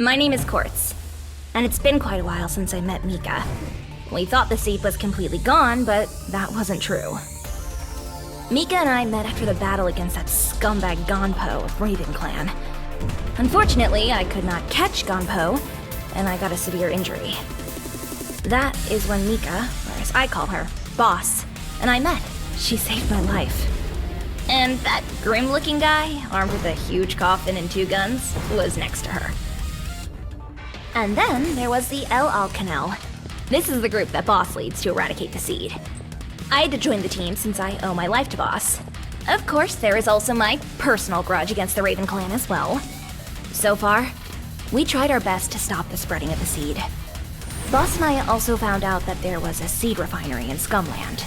My name is Quartz, and it's been quite a while since I met Mika. We thought the seed was completely gone, but that wasn't true. Mika and I met after the battle against that scumbag Gonpo of Raven Clan. Unfortunately, I could not catch Gonpo, and I got a severe injury. That is when Mika, or as I call her, Boss, and I met. She saved my life. And that grim-looking guy, armed with a huge coffin and 2 guns, was next to her. And then there was the El Alcanel. This is the group that Boss leads to eradicate the seed. I had to join the team since I owe my life to Boss. Of course, there is also my personal grudge against the Raven Clan as well. So far, we tried our best to stop the spreading of the seed. Boss and I also found out that there was a seed refinery in Scumland.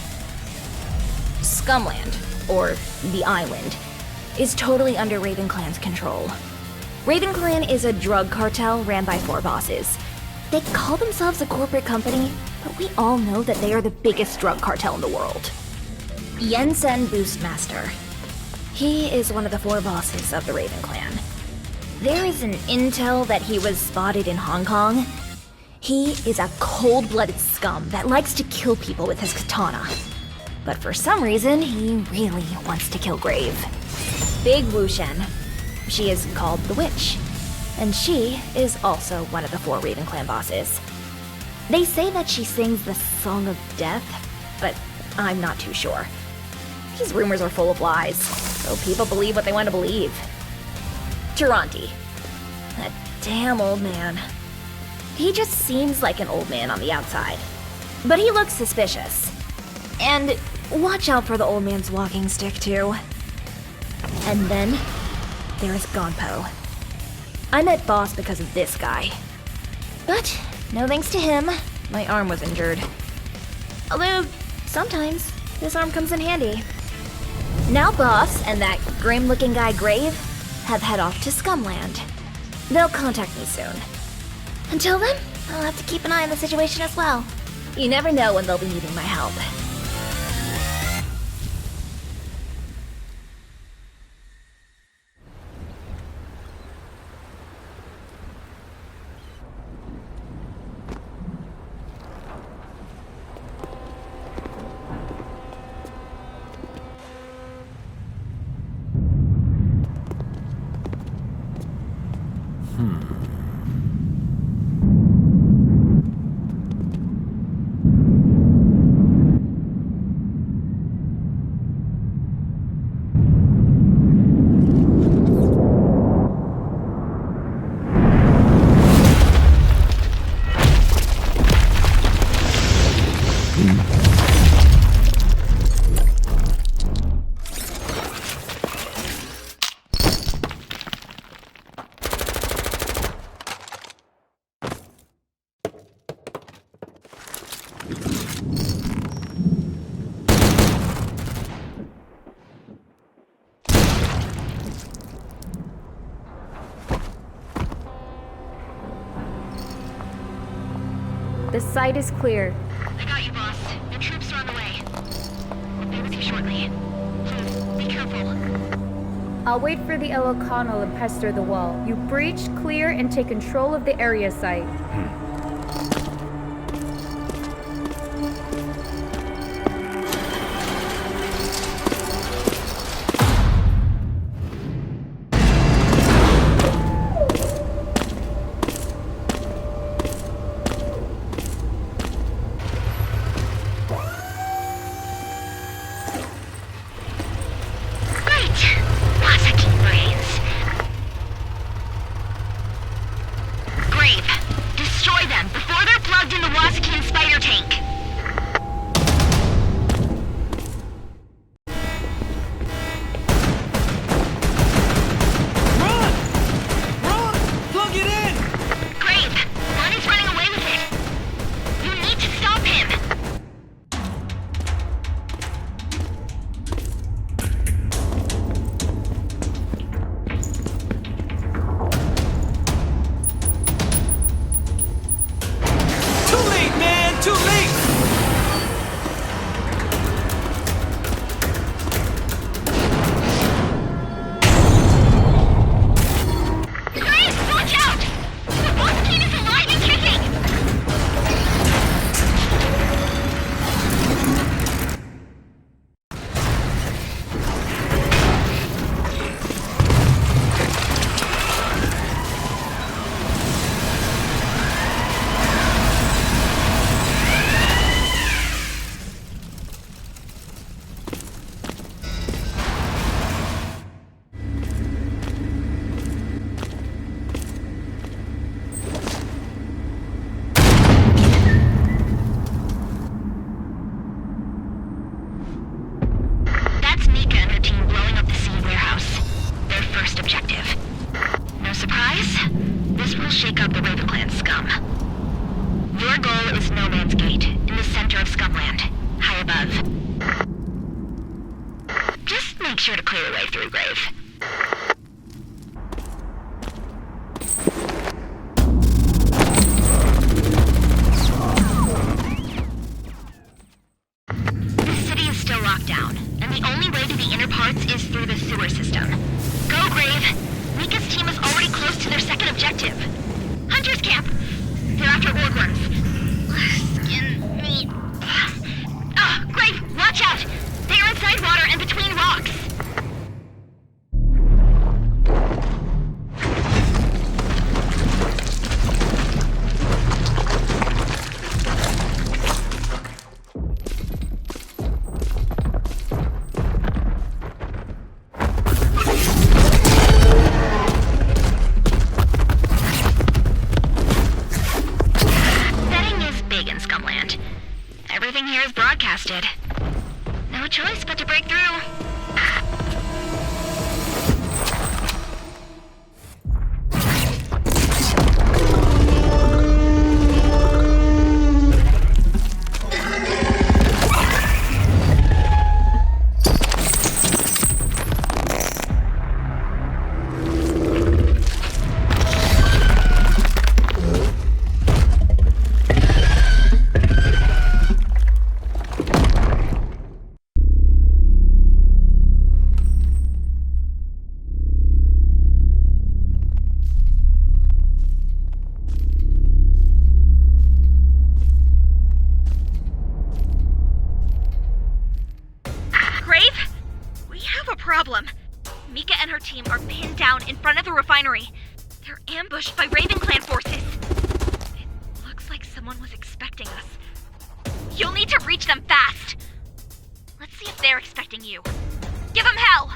Scumland, or the island, is totally under Raven Clan's control. Raven Clan is a drug cartel ran by 4 bosses. They call themselves a corporate company, but we all know that they are the biggest drug cartel in the world. Yensen Boostmaster. He is one of the 4 bosses of the Raven Clan. There is an intel that he was spotted in Hong Kong. He is a cold-blooded scum that likes to kill people with his katana. But for some reason, he really wants to kill Grave. Big Wushen. She is called the Witch, and she is also one of the 4 Raven Clan bosses. They say that she sings the Song of Death, but I'm not too sure. These rumors are full of lies, so people believe what they want to believe. Taranti. That damn old man. He just seems like an old man on the outside, but he looks suspicious. And watch out for the old man's walking stick, too. And then there is Gonpo. I met Boss because of this guy. But no thanks to him, my arm was injured. Although, sometimes this arm comes in handy. Now Boss and that grim-looking guy Grave have head off to Scumland. They'll contact me soon. Until then, I'll have to keep an eye on the situation as well. You never know when they'll be needing my help. The site is clear. I got you, boss. Your troops are on the way. I'll be with you shortly. Please, be careful. I'll wait for the El O'Connell and pester the wall. You breach, clear, and take control of the area site. Too late! Your goal is No Man's Gate, in the center of Scumland, high above. Just make sure to clear the way through, Grave. The city is still locked down, and the only way to the inner parts is through the sewer system. Go, Grave! Mika's team is already close to their second objective. Hunter's Camp! They're after orgworms. Skin, meat... Grave, watch out! They are inside water and between rocks! Everything here is broadcasted. No choice but to break through. Problem. Mika and her team are pinned down in front of the refinery. They're ambushed by Raven Clan forces. It looks like someone was expecting us. You'll need to reach them fast. Let's see if they're expecting you. Give them hell!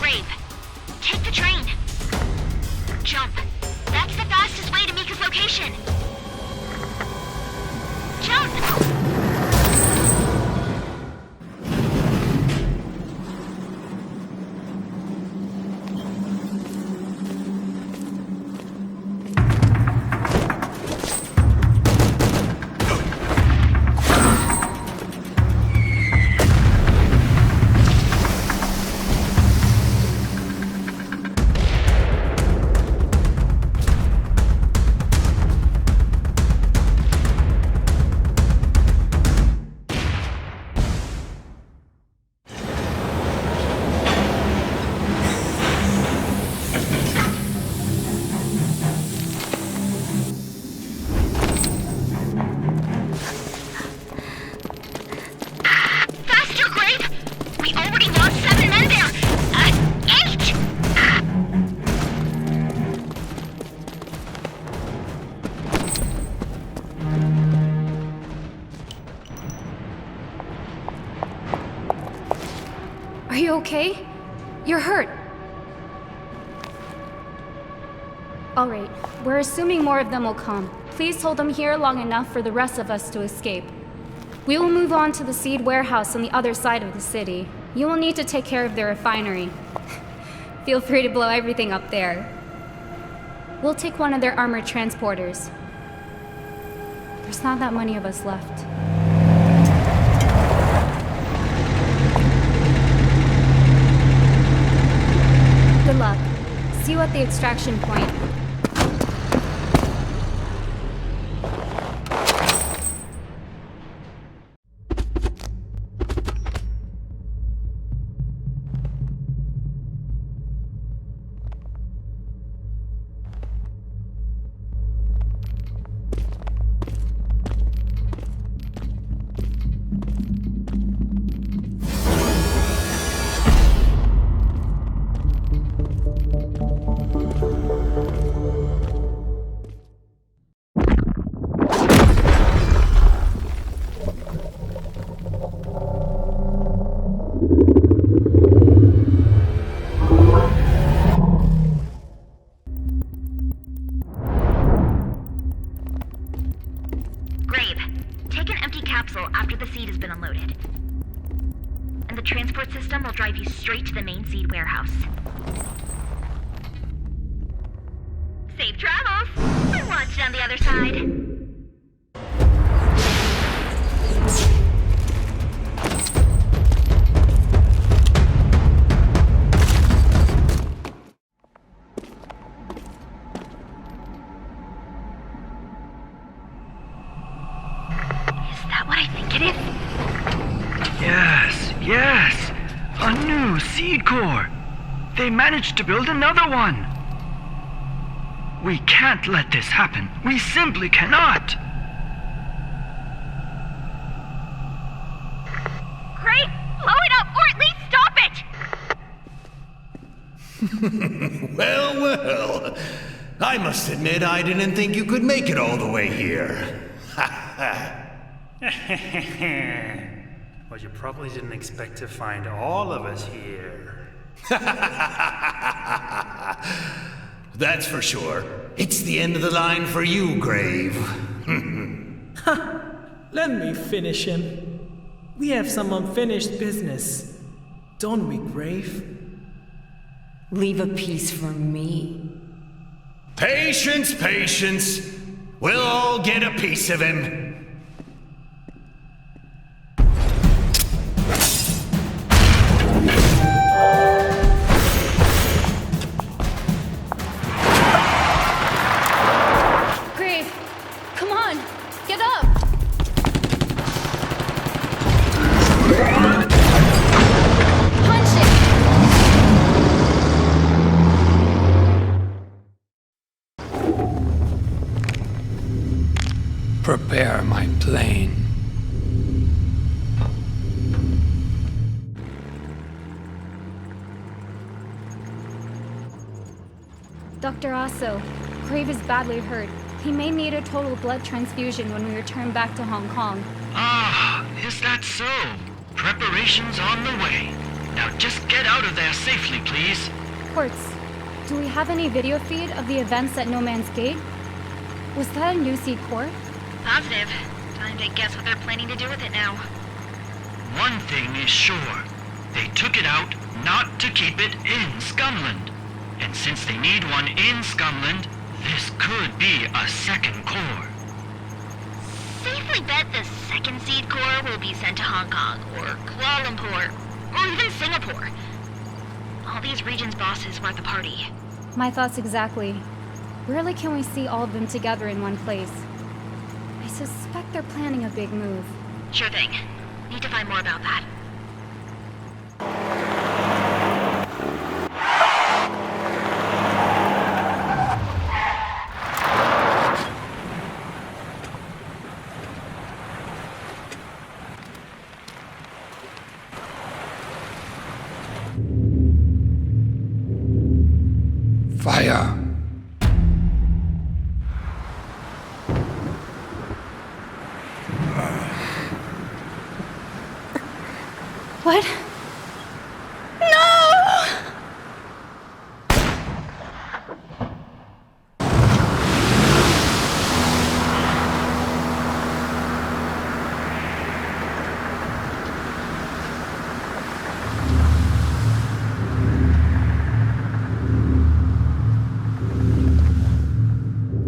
Grave, take the train. Jump. That's the fastest way to Mika's location. Jump! Are you okay? You're hurt. Alright, we're assuming more of them will come. Please hold them here long enough for the rest of us to escape. We will move on to the seed warehouse on the other side of the city. You will need to take care of the refinery. Feel free to blow everything up there. We'll take one of their armored transporters. There's not that many of us left. Good luck. See you at the extraction point. warehouse. Safe travels! I'll watch you on the other side. Yes! A new seed core! They managed to build another one! We can't let this happen. We simply cannot! Great! Blow it up, or at least stop it! Well. I must admit I didn't think you could make it all the way here. Well, you probably didn't expect to find all of us here. That's for sure. It's the end of the line for you, Grave. Let me finish him. We have some unfinished business, don't we, Grave? Leave a piece for me. Patience. We'll all get a piece of him. Prepare my plane. Dr. Aso, Grave is badly hurt. He may need a total blood transfusion when we return back to Hong Kong. Ah, is that so? Preparations on the way. Now just get out of there safely, please. Quartz, do we have any video feed of the events at No Man's Gate? Was that a new seed core? Positive. Time to guess what they're planning to do with it now. One thing is sure. They took it out not to keep it in Scumland. And since they need one in Scumland, this could be a second core. Safely bet the second seed core will be sent to Hong Kong, or Kuala Lumpur, or even Singapore. All these regions' bosses were at the party. My thoughts exactly. Rarely can we see all of them together in one place. I suspect they're planning a big move. Sure thing. Need to find more about that. Fire! What?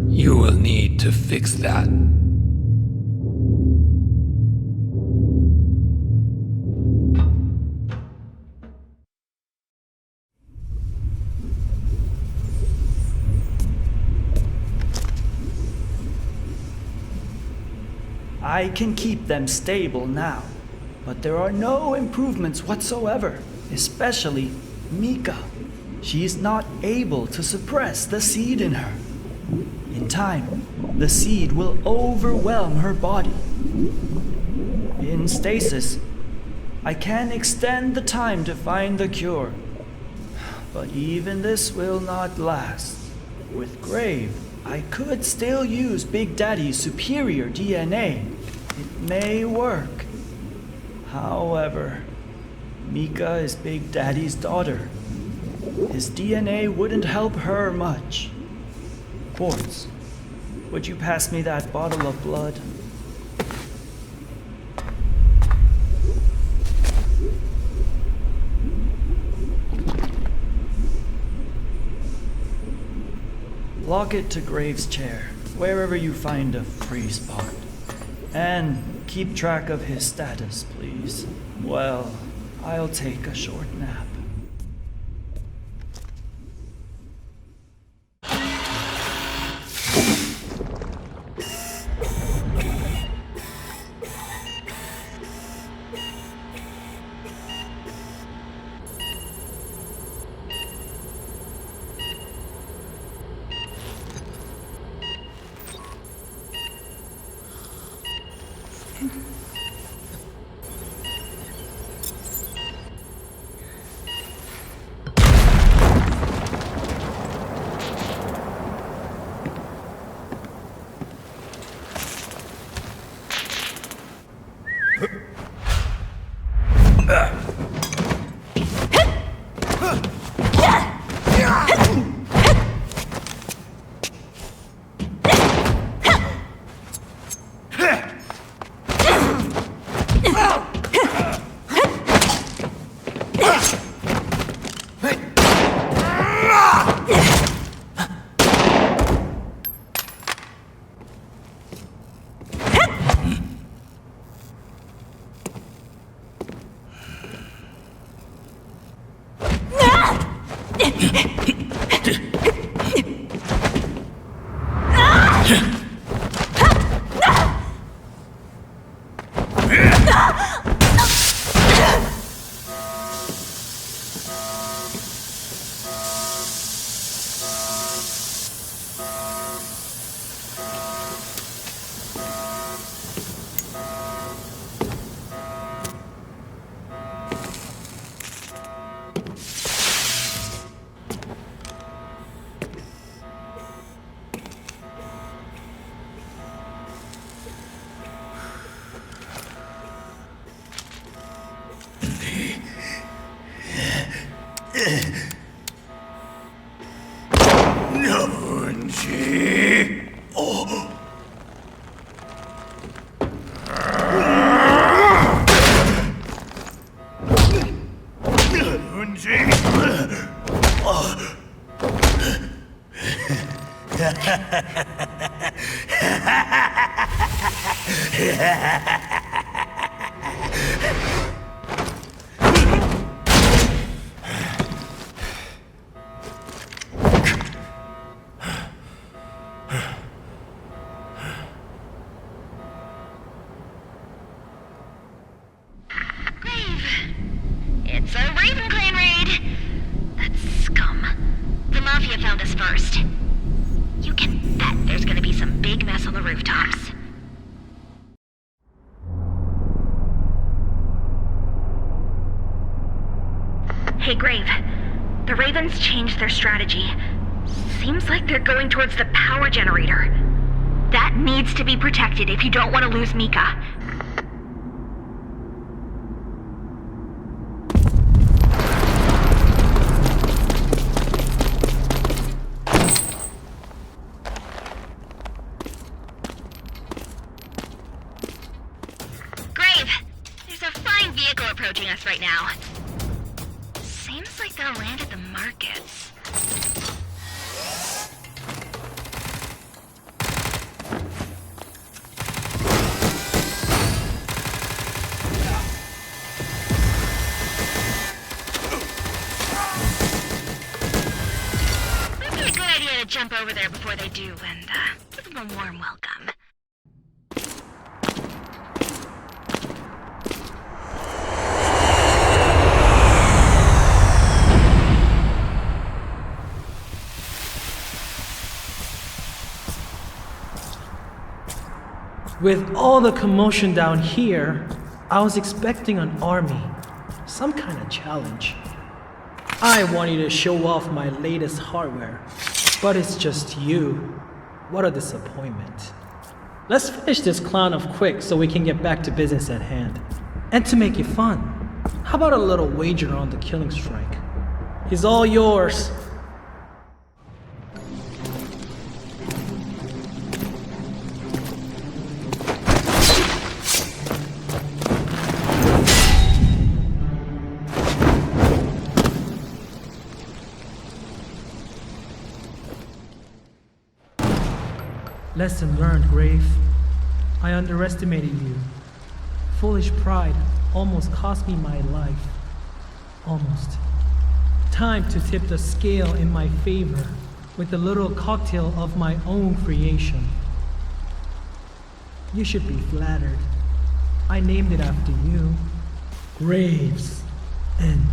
You will need to fix that. I can keep them stable now, but there are no improvements whatsoever, especially Mika. She's not able to suppress the seed in her. In time, the seed will overwhelm her body. In stasis, I can extend the time to find the cure, but even this will not last. With Grave, I could still use Big Daddy's superior DNA. It may work. However, Mika is Big Daddy's daughter. His DNA wouldn't help her much. Quartz, would you pass me that bottle of blood? Lock it to Grave's chair, wherever you find a free spot. And keep track of his status, please. Well, I'll take a short nap. It's a Raven Clan raid! That scum. The Mafia found us first. You can bet there's gonna be some big mess on the rooftops. Hey, Grave. The Ravens changed their strategy. Seems like they're going towards the power generator. That needs to be protected if you don't want to lose Mika. Approaching us right now. Seems like they'll land at the markets. Might be a good idea to jump over there before they do and give them a warm welcome. With all the commotion down here, I was expecting an army, some kind of challenge. I wanted to show off my latest hardware, but it's just you. What a disappointment. Let's finish this clown off quick so we can get back to business at hand. And to make it fun, how about a little wager on the killing strike? He's all yours. Lesson learned, Grave. I underestimated you. Foolish pride almost cost me my life. Almost. Time to tip the scale in my favor with a little cocktail of my own creation. You should be flattered. I named it after you. Graves End.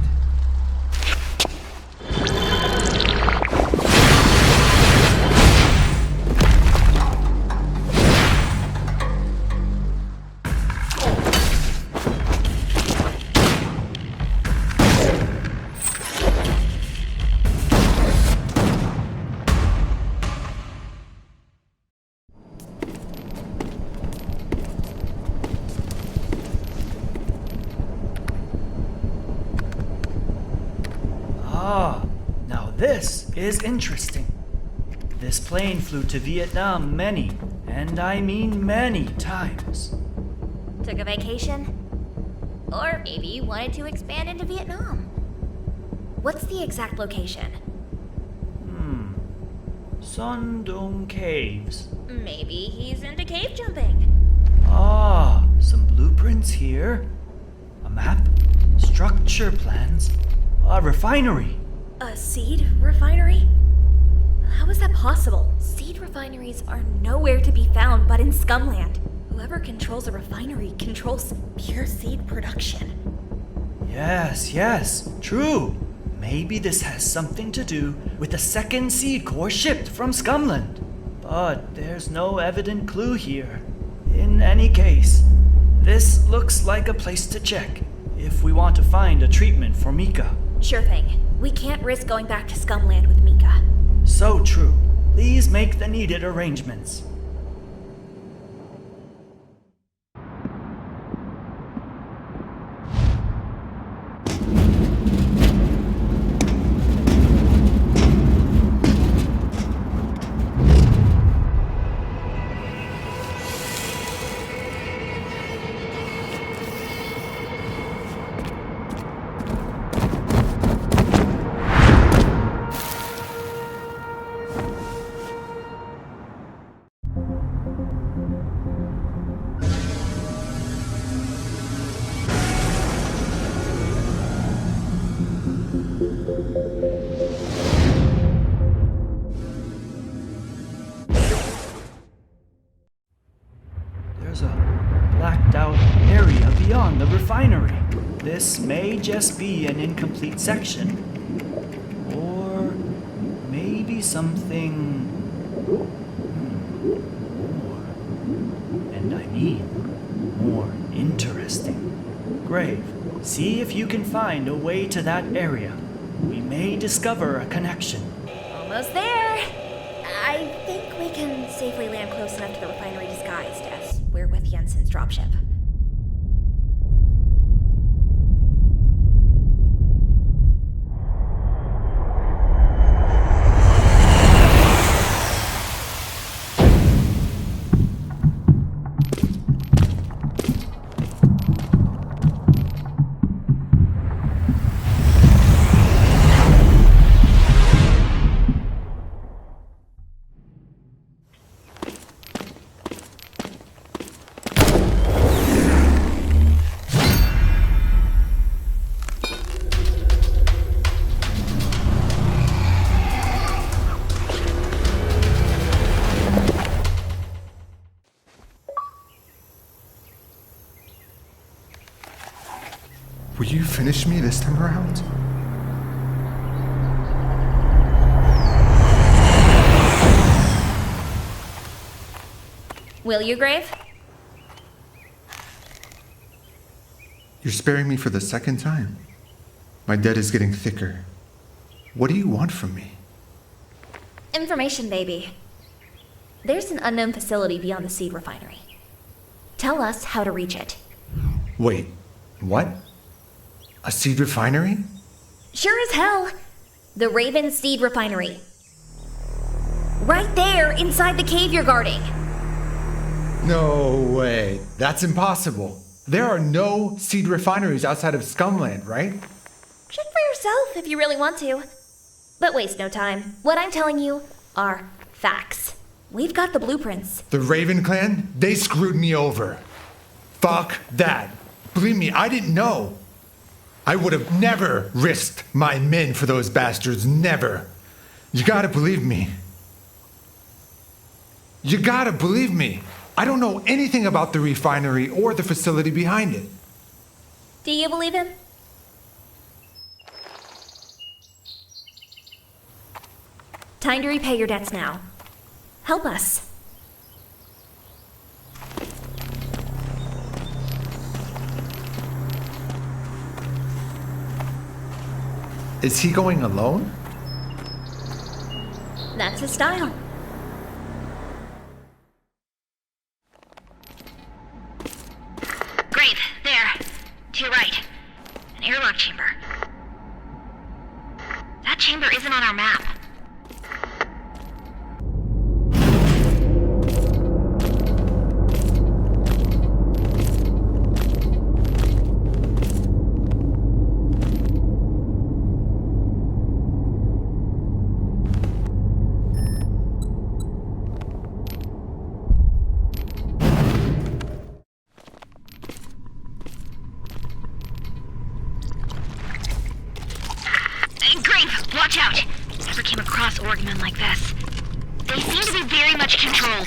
This is interesting. This plane flew to Vietnam many, and I mean many times. Took a vacation? Or maybe you wanted to expand into Vietnam. What's the exact location? Sun Dong Caves. Maybe he's into cave jumping. Some blueprints here. A map, structure plans, a refinery. A seed refinery? How is that possible? Seed refineries are nowhere to be found but in Scumland. Whoever controls a refinery controls pure seed production. Yes, true. Maybe this has something to do with the second seed core shipped from Scumland. But there's no evident clue here. In any case, this looks like a place to check if we want to find a treatment for Mika. Sure thing. We can't risk going back to Scumland with Mika. So true. Please make the needed arrangements. There's a blacked out area beyond the refinery. This may just be an incomplete section. Or maybe something more. And I mean more interesting. Grave, see if you can find a way to that area. We may discover a connection. Almost there. I think we can safely land close enough to the refinery disguised as we're with Jensen's dropship. Will you finish me this time around? Will you, Grave? You're sparing me for the second time. My debt is getting thicker. What do you want from me? Information, baby. There's an unknown facility beyond the seed refinery. Tell us how to reach it. Wait, what? A seed refinery? Sure as hell. The Raven Seed Refinery. Right there, inside the cave you're guarding. No way. That's impossible. There are no seed refineries outside of Scumland, right? Check for yourself if you really want to. But waste no time. What I'm telling you are facts. We've got the blueprints. The Raven Clan, they screwed me over. Fuck that. Believe me, I didn't know. I would have never risked my men for those bastards, never. You gotta believe me. You gotta believe me. I don't know anything about the refinery or the facility behind it. Do you believe him? Time to repay your debts now. Help us. Is he going alone? That's his style. Grave, there. To your right. An airlock chamber. That chamber isn't on our map. Watch out! Never came across Orgmen like this. They seem to be very much controlled.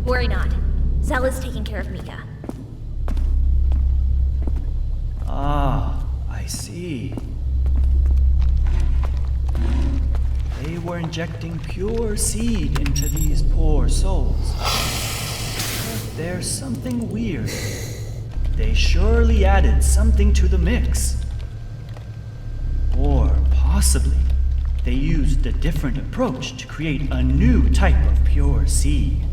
Worry not. Zella's taking care of Mika. Ah, I see. They were injecting pure seed into these poor souls. But there's something weird. They surely added something to the mix. Or possibly, they used a different approach to create a new type of pure seed.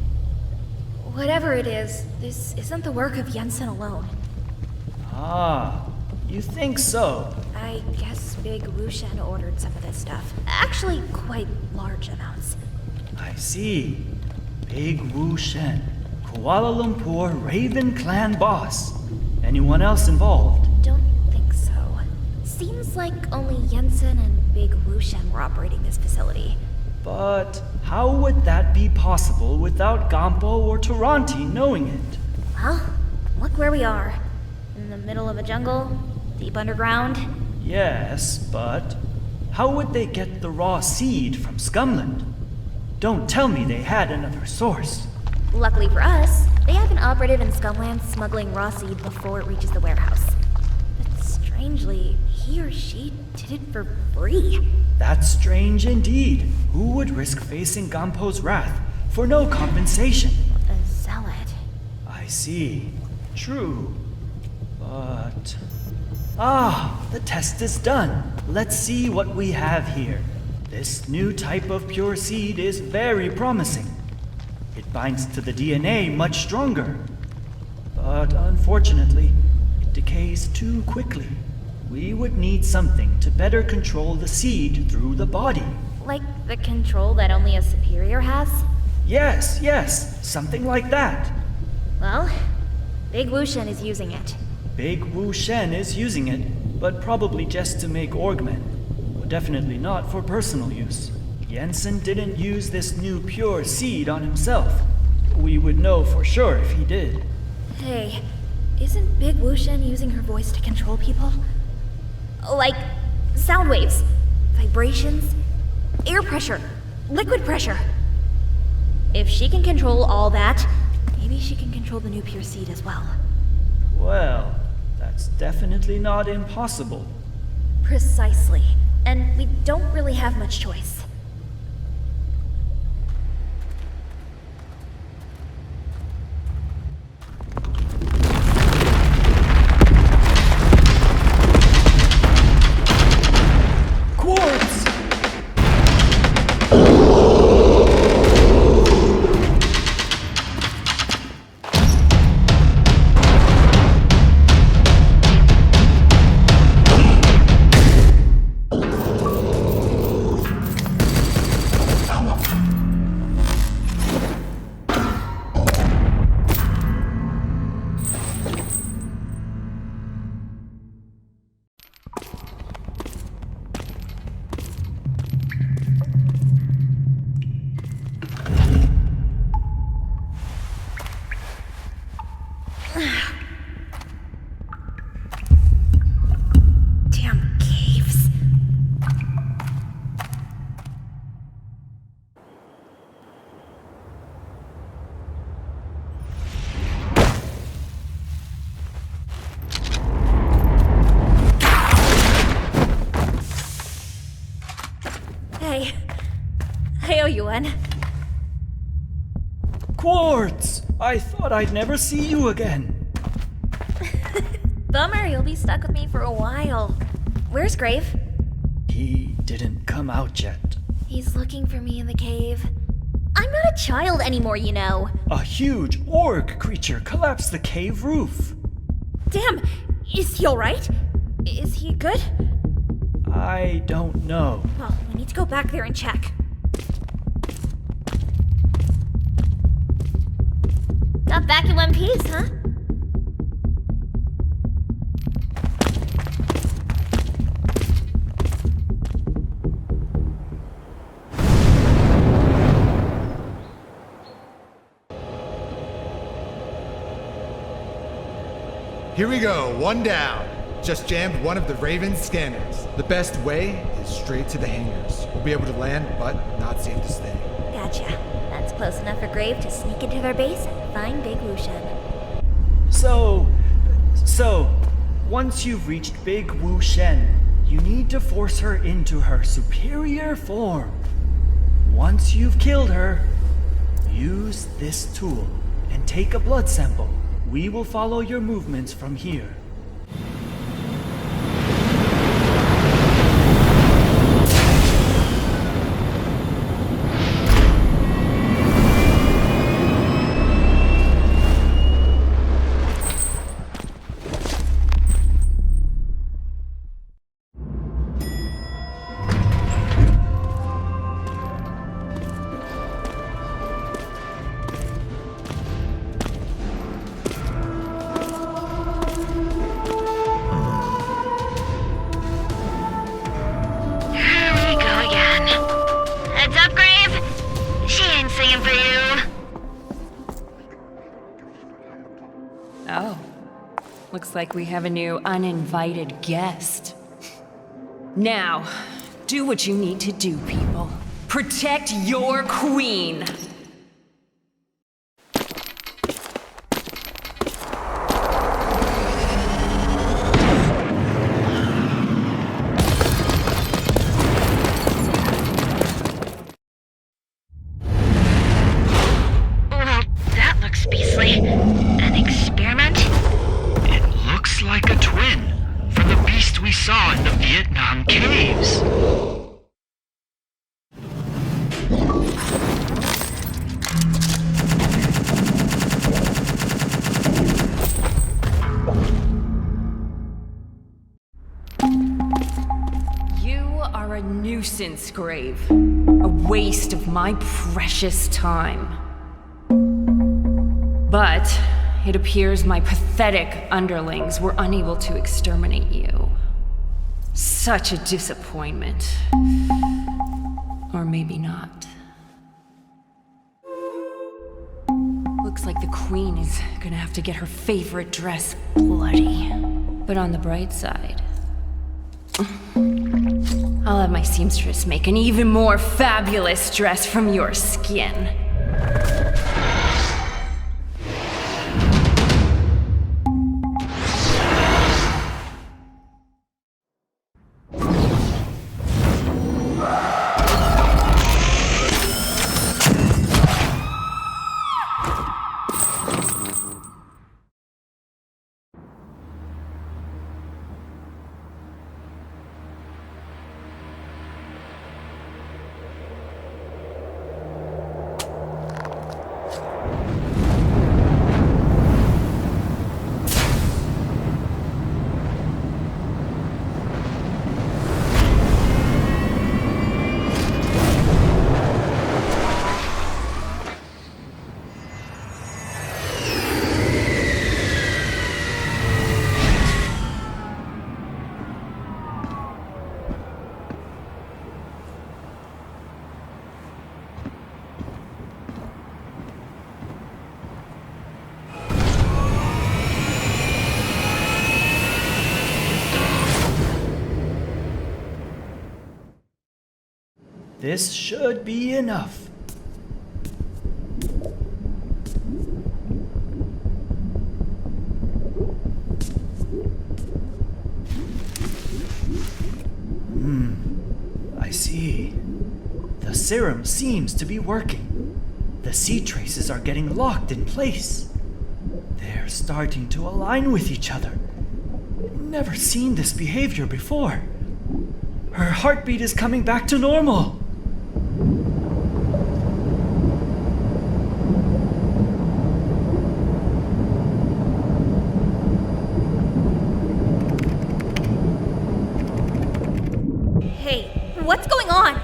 Whatever it is, this isn't the work of Jensen alone. Ah, you think so? I guess Big Wushen ordered some of this stuff. Actually, quite large amounts. I see. Big Wushen, Kuala Lumpur Raven Clan boss. Anyone else involved? Don't think so. Seems like only Jensen and Big Wushen were operating this facility. But how would that be possible without Gampo or Taranti knowing it? Well, look where we are. In the middle of a jungle, deep underground. Yes, but how would they get the raw seed from Scumland? Don't tell me they had another source. Luckily for us, they have an operative in Scumland smuggling raw seed before it reaches the warehouse. But strangely, he or she did it for free. That's strange indeed. Who would risk facing Gampo's wrath for no compensation? A zealot. I see. True. But... the test is done. Let's see what we have here. This new type of pure seed is very promising. It binds to the DNA much stronger. But unfortunately, it decays too quickly. We would need something to better control the seed through the body. Like the control that only a superior has? Yes, something like that. Well, Big Wushen is using it. Big Wushen is using it, but probably just to make Orgmen. Definitely not for personal use. Jensen didn't use this new pure seed on himself. We would know for sure if he did. Hey, isn't Big Wushen using her voice to control people? Like sound waves, vibrations, air pressure, liquid pressure. If she can control all that, maybe she can control the new pure seed as well. Well, that's definitely not impossible. Precisely. And we don't really have much choice. I owe you one. Quartz! I thought I'd never see you again. Bummer, you'll be stuck with me for a while. Where's Grave? He didn't come out yet. He's looking for me in the cave. I'm not a child anymore, you know. A huge orc creature collapsed the cave roof. Damn, is he alright? Is he good? I don't know. Well, we need to go back there and check. Got back in one piece, huh? Here we go, one down. Just jammed one of the Raven's scanners. The best way is straight to the hangars. We'll be able to land, but not safe to stay. Gotcha. That's close enough for Grave to sneak into their base and find Big Wushen. So, once you've reached Big Wushen, you need to force her into her superior form. Once you've killed her, use this tool and take a blood sample. We will follow your movements from here. Looks like we have a new uninvited guest. Now, do what you need to do, people. Protect your queen! Well, that looks beastly. An experiment? Looks like a twin from the beast we saw in the Vietnam caves. You are a nuisance, Grave. A waste of my precious time. But it appears my pathetic underlings were unable to exterminate you. Such a disappointment. Or maybe not. Looks like the queen is gonna have to get her favorite dress bloody. But on the bright side, I'll have my seamstress make an even more fabulous dress from your skin. This should be enough. I see. The serum seems to be working. The seed traces are getting locked in place. They're starting to align with each other. Never seen this behavior before. Her heartbeat is coming back to normal. Hey, what's going on?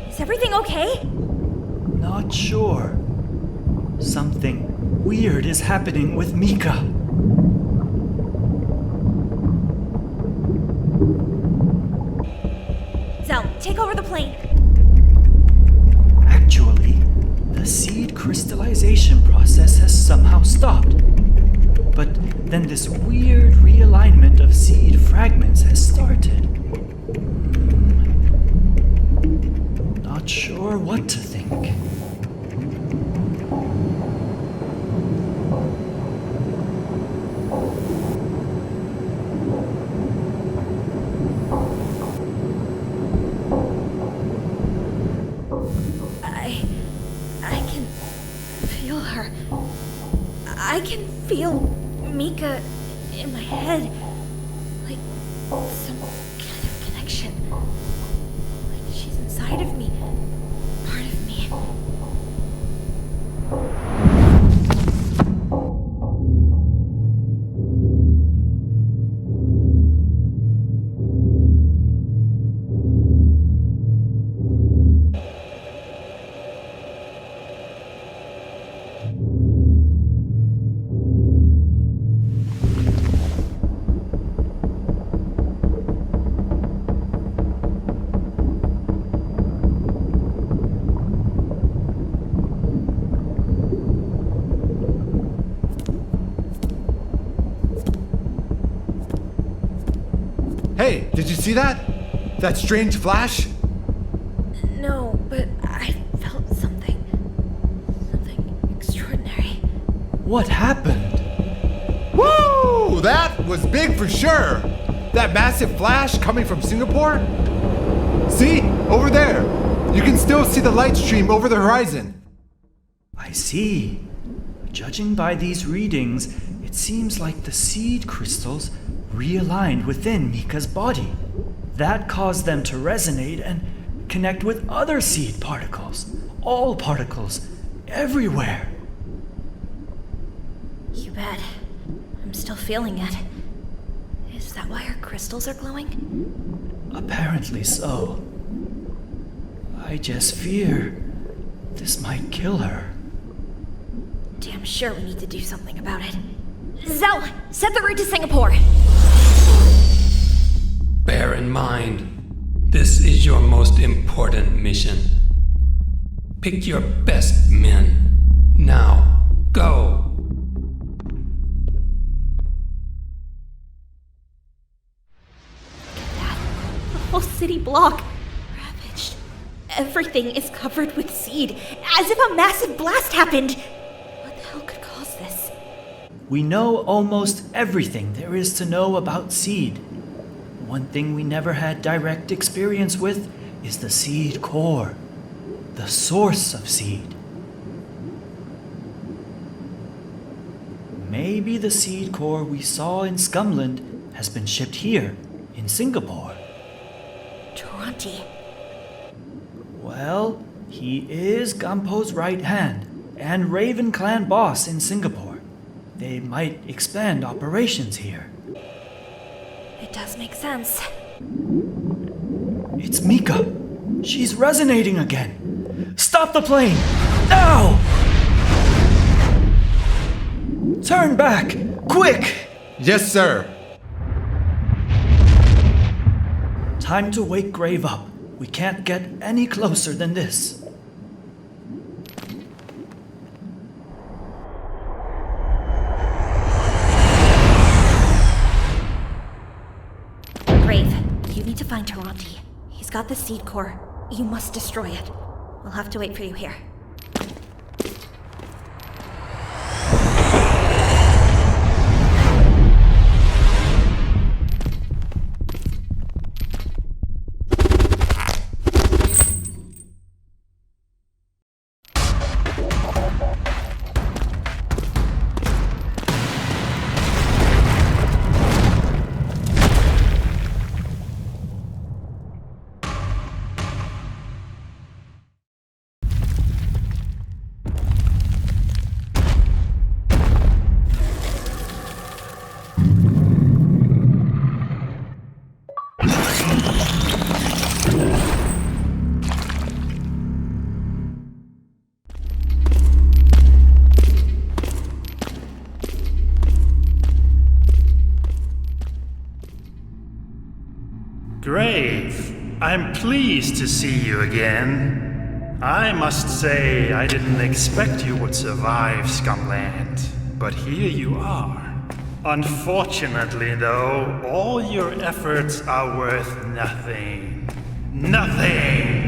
Is everything okay? Not sure. Something weird is happening with Mika. Zell, take over the plane. Actually, the seed crystallization process has somehow stopped. But then this weird realignment of seed fragments has started. Not sure what to think. I can feel her. I can feel Mika in my head. Like some kind of connection. Like she's inside of me. Part of me. Hey, did you see that? That strange flash? No, but I felt something. Something extraordinary. What happened? Woo! That was big for sure! That massive flash coming from Singapore? See? Over there. You can still see the light stream over the horizon. I see. Judging by these readings, it seems like the seed crystals realigned within Mika's body. That caused them to resonate and connect with other seed particles. All particles. Everywhere. You bet. I'm still feeling it. Is that why her crystals are glowing? Apparently so. I just fear this might kill her. Damn sure we need to do something about it. Zell, set the route to Singapore. Bear in mind, this is your most important mission. Pick your best men. Now, go! The whole city block ravaged. Everything is covered with seed, as if a massive blast happened. What the hell could cause this? We know almost everything there is to know about seed. One thing we never had direct experience with is the seed core, the source of seed. Maybe the seed core we saw in Scumland has been shipped here, in Singapore. Toronti. Well, he is Gampo's right hand and Raven Clan boss in Singapore. They might expand operations here. It does make sense. It's Mika. She's resonating again. Stop the plane! Now! Turn back! Quick! Yes, sir. Time to wake Grave up. We can't get any closer than this. Grave, you need to find Toronti. He's got the seed core. You must destroy it. We'll have to wait for you here. Grave, I'm pleased to see you again. I must say, I didn't expect you would survive Scumland, but here you are. Unfortunately, though, all your efforts are worth nothing. Nothing!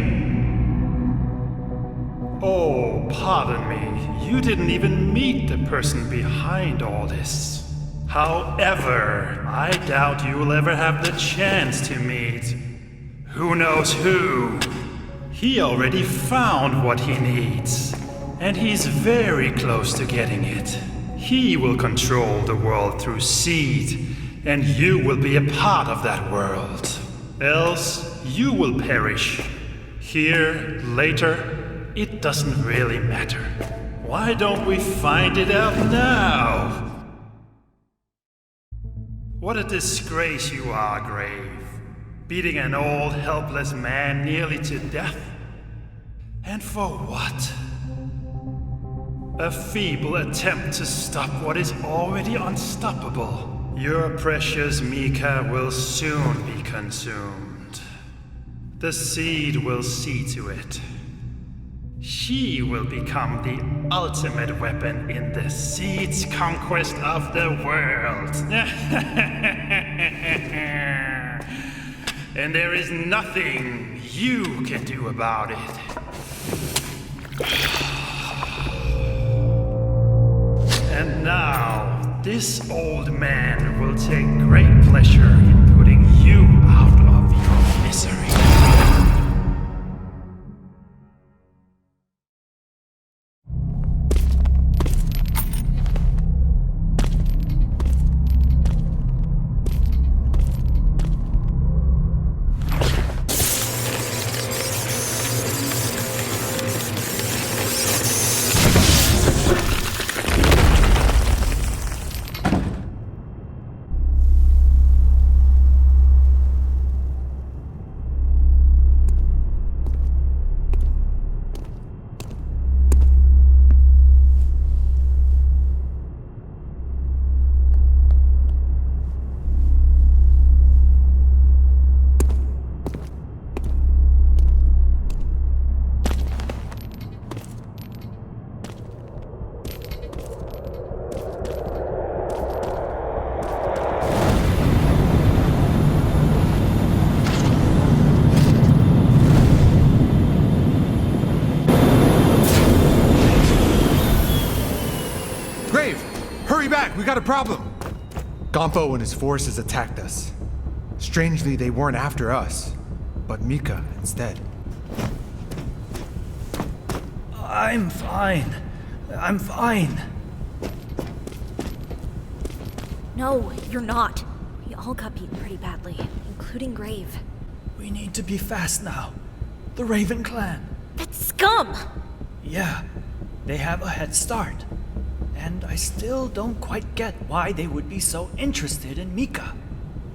Oh, pardon me, you didn't even meet the person behind all this. However, I doubt you will ever have the chance to meet who knows who. He already found what he needs, and he's very close to getting it. He will control the world through seed, and you will be a part of that world. Else, you will perish. Here, later, it doesn't really matter. Why don't we find it out now? What a disgrace you are, Grave. Beating an old, helpless man nearly to death. And for what? A feeble attempt to stop what is already unstoppable. Your precious Mika will soon be consumed. The seed will see to it. She will become the ultimate weapon in the seed's conquest of the world. And there is nothing you can do about it. And now, this old man will take great pleasure in putting you out of your misery. We got a problem! Gompo and his forces attacked us. Strangely, they weren't after us, but Mika instead. I'm fine. I'm fine. No, you're not. We all got beaten pretty badly, including Grave. We need to be fast now. The Raven clan. That's scum! Yeah, they have a head start. And I still don't quite get why they would be so interested in Mika.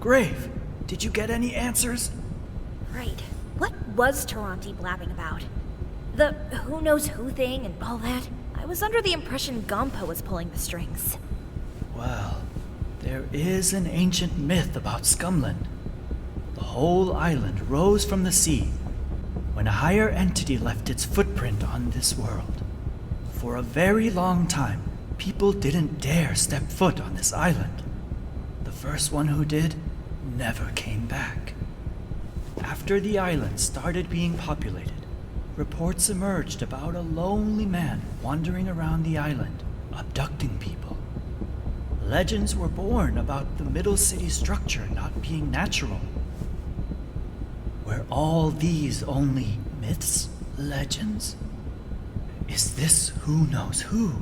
Grave, did you get any answers? Right. What was Taranti blabbing about? The who knows who thing and all that? I was under the impression Gompo was pulling the strings. Well, there is an ancient myth about Scumland. The whole island rose from the sea when a higher entity left its footprint on this world. For a very long time, people didn't dare step foot on this island. The first one who did never came back. After the island started being populated, reports emerged about a lonely man wandering around the island, abducting people. Legends were born about the middle city structure not being natural. Were all these only myths, legends? Is this who knows who?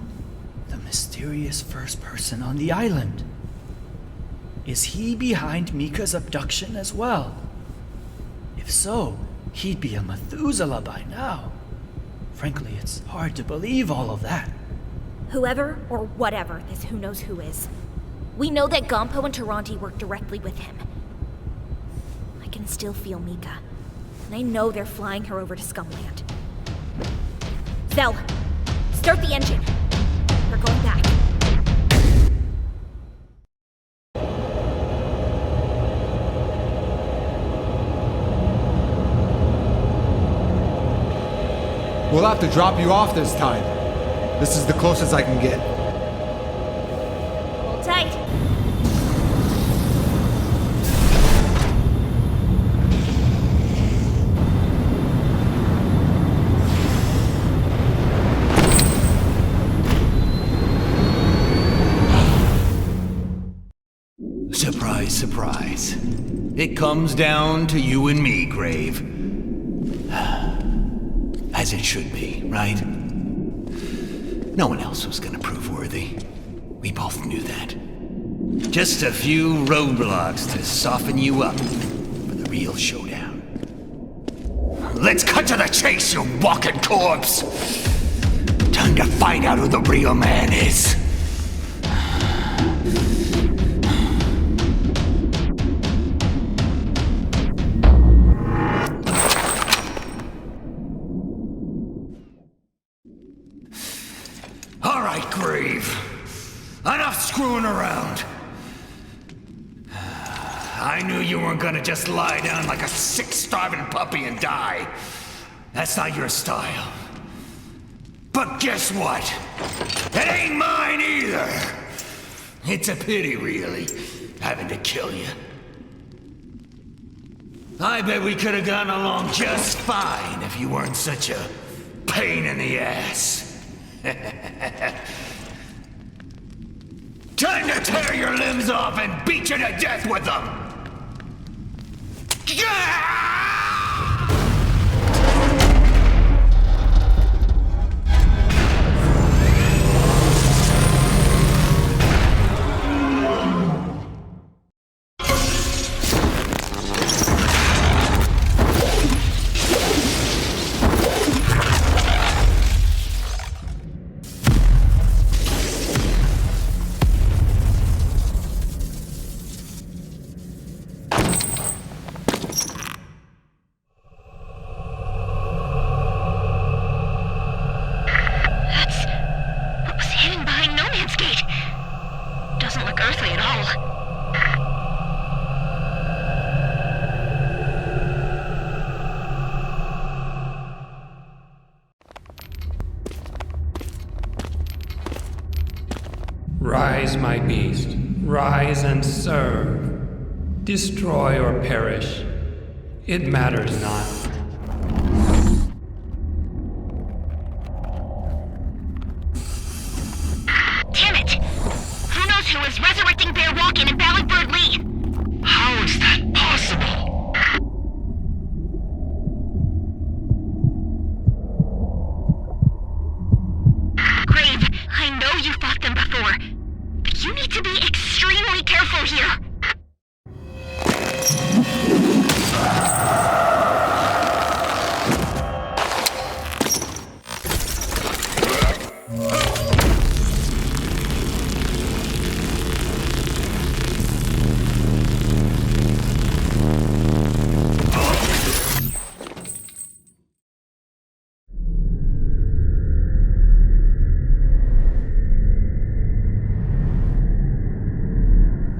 The mysterious first person on the island? Is he behind Mika's abduction as well? If so, he'd be a Methuselah by now. Frankly, it's hard to believe all of that. Whoever or whatever this who knows who is, we know that Gompo and Taranti work directly with him. I can still feel Mika, and I know they're flying her over to Scumland. Zell, start the engine. We're going back. We'll have to drop you off this time. This is the closest I can get. Hold tight. Surprise, surprise. It comes down to you and me, Grave. As it should be, right? No one else was gonna prove worthy. We both knew that. Just a few roadblocks to soften you up for the real showdown. Let's cut to the chase, you walking corpse! Time to find out who the real man is. All right, Grave. Enough screwing around. I knew you weren't gonna just lie down like a sick, starving puppy and die. That's not your style. But guess what? It ain't mine either. It's a pity, really, having to kill you. I bet we could have gotten along just fine if you weren't such a pain in the ass. Time to tear your limbs off and beat you to death with them! Rise, my beast, rise and serve. Destroy or perish. It matters not. Damn it! Who knows who is resurrecting Bear Walkin and Ballyford Lee? How is that possible? Grave, I know you fought them before, but you need to be extremely careful here.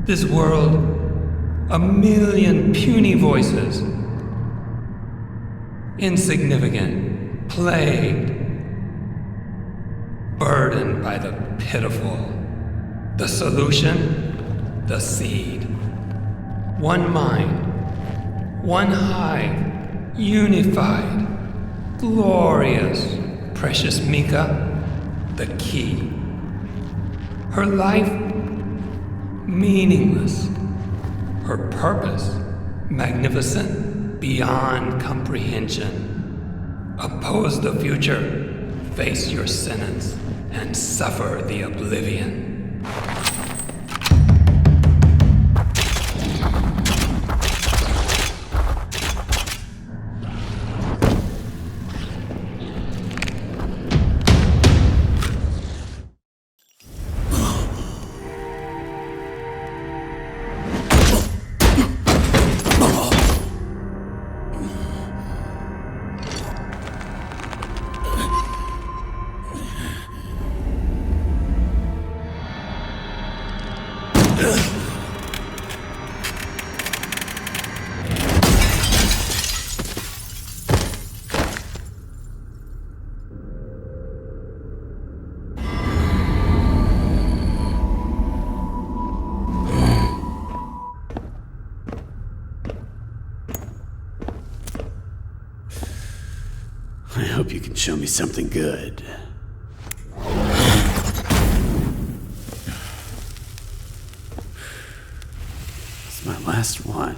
This world, a million puny voices. Insignificant, plagued, burdened by the pitiful. The solution, the seed. One mind, one hive, unified, glorious, precious Mika, the key. Her life, meaningless. Her purpose, magnificent, beyond comprehension. Oppose the future, face your sentence, and suffer the oblivion. show me something good. It's my last one.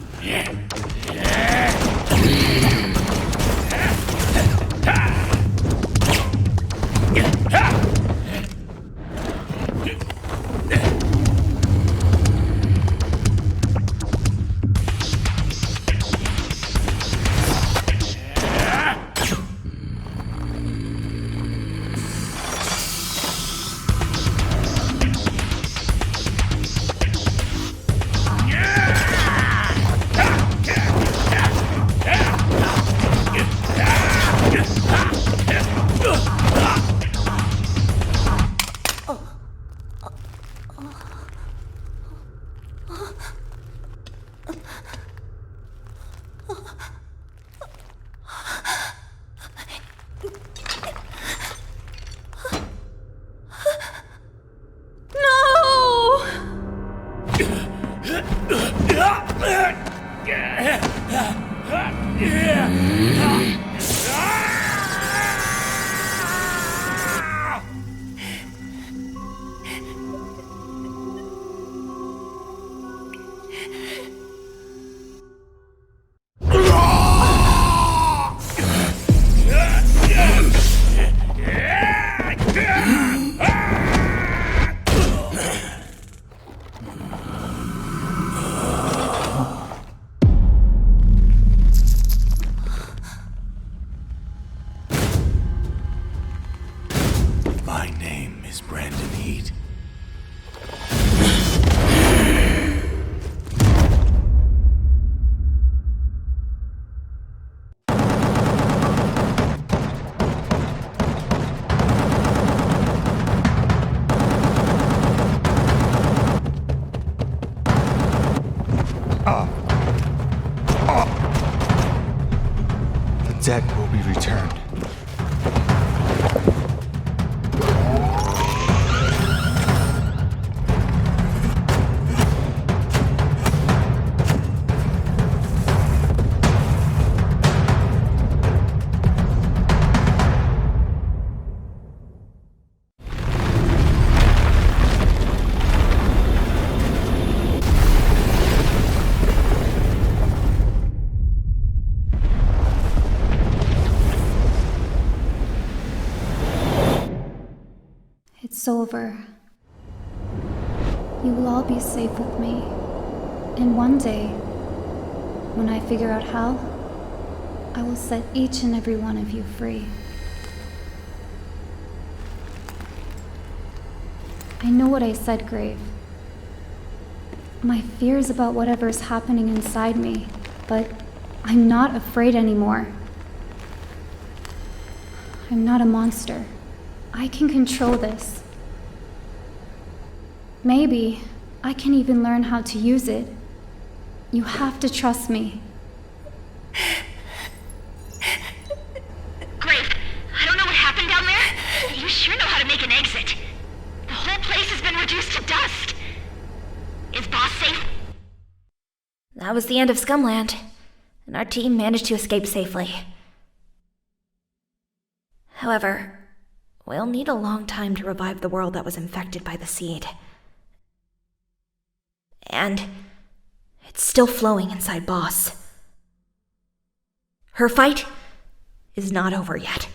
Dead will be returned. It's over. You will all be safe with me. And one day, when I figure out how, I will set each and every one of you free. I know what I said, Grave. My fears about whatever's happening inside me, but I'm not afraid anymore. I'm not a monster. I can control this. Maybe I can even learn how to use it. You have to trust me. Grave, I don't know what happened down there, but you sure know how to make an exit. The whole place has been reduced to dust. Is Boss safe? That was the end of Scumland, and our team managed to escape safely. However, we'll need a long time to revive the world that was infected by the seed. And it's still flowing inside Boss. Her fight is not over yet.